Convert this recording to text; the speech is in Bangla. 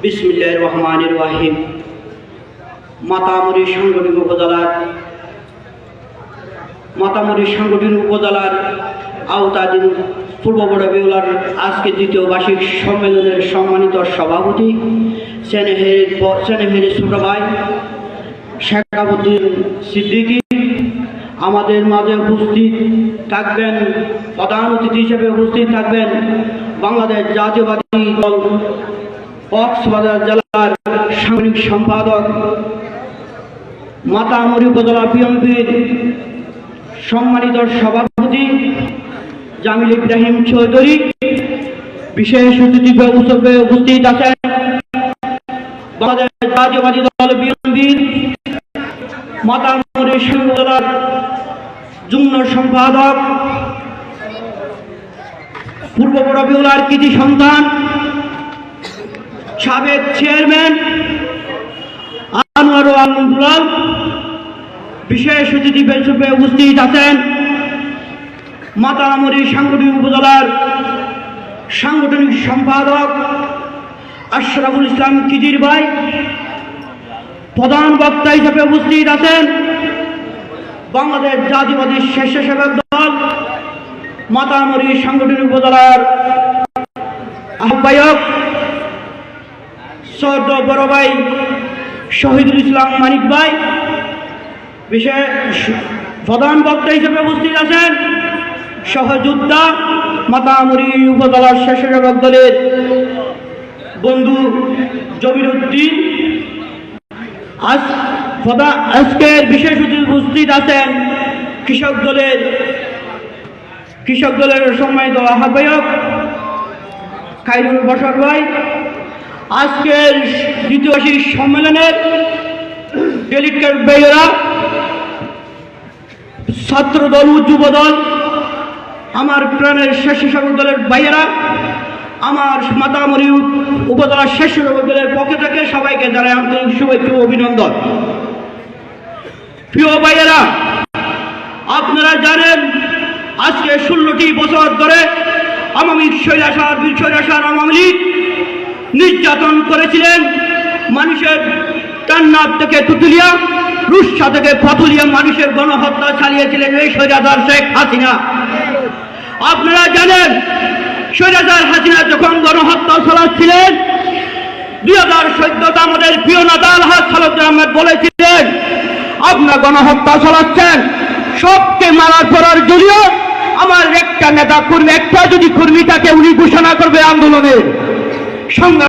বিসমিল্লাহির রহমানির রহিম। মাতামুরি সাংগঠনিক উপজেলার আওতাধীন পূর্ব বড় বেউলার আজকে দ্বিতীয় বার্ষিক সম্মেলনের সম্মানিত সভাপতি স্নেহের ছোট ভাই শেখাবুদ্দিন সিদ্দিকী, আমাদের মাঝে উপস্থিত থাকবেন, প্রধান অতিথি হিসেবে উপস্থিত থাকবেন বাংলাদেশ জাতীয়বাদী দল কক্সবাজার জেলার সাংগঠনিক সম্পাদক, মাতামুরি উপজেলা বিএনপির সম্মানিত সভাপতি জামিল ইব্রাহিম চৌধুরী। বিশেষ অতিথি হিসেবে উপস্থিত আছেন বাংলাদেশ জাতীয়বাদী দল বিএনপির মাতামুরি উপজেলার যুগ্ম সম্পাদক, পূর্ব বড় বেউলার কৃতি সন্তান, সাবেক চেয়ারম্যান আনোয়ার আলমদুলাল। বিশেষ অতিথি হিসেবে উপস্থিত আছেন মাতামুরি সাংগঠনিক উপজেলার সাংগঠনিক সম্পাদক আশরাফুল ইসলাম খিজির ভাই। প্রধান বক্তা হিসেবে উপস্থিত আছেন বাংলাদেশ জাতীয়বাদী স্বেচ্ছাসেবক দল মাতামুরি সাংগঠনিক উপজেলার আহ্বায়ক সৈয়দ বড় ভাই শহীদুল ইসলাম মানিক ভাই। বিশেষ প্রধান বক্তা হিসেবে উপস্থিত আছেন সহযোদ্ধা মাতামুরি উপজেলার স্বেচ্ছাসেবক দলের বন্ধু জমির উদ্দিন। আজকের বিশেষ অতিথি উপস্থিত আছেন কৃষক দলের সম্মানিত আহ্বায়ক খায়রুল বশর ভাই। আজকের দ্বিতীয় সম্মেলনের ডেলিগেট ভাইয়েরা, ছাত্র দল ও যুব দল, আমার প্রাণের স্বেচ্ছাসেবক দলের ভাইয়েরা, আমার মাতামুরি উপজেলার স্বেচ্ছাসেবক দলের পক্ষ থেকে সবাইকে জানাই আন্তরিক শুভেচ্ছা ও অভিনন্দন। প্রিয় ভাইয়েরা, আপনারা জানেন আজকে 16টি বছর ধরে স্বৈরাচার আওয়ামী লীগ নির্যাতন করেছিলেন। মানুষের টান্নাব থেকে তুতুলিয়া, রুশা থেকে পাতুলিয়া মানুষের গণহত্যা চালিয়েছিলেন এই স্বৈরাচার শেখ হাসিনা। আপনারা জানেন স্বৈরাচার হাসিনা যখন গণহত্যা চালাচ্ছিলেন 2014 আমাদের প্রিয় নেতা আলহাজ সালাউদ্দিন আহমেদ বলেছিলেন, আপনারা গণহত্যা চালাচ্ছেন, সবকে মারার পরার জন্য আমার একটা নেতা কর্মী, একটা যদি কর্মী থাকে উনি ঘোষণা করবে আন্দোলনের সংগ্রাম।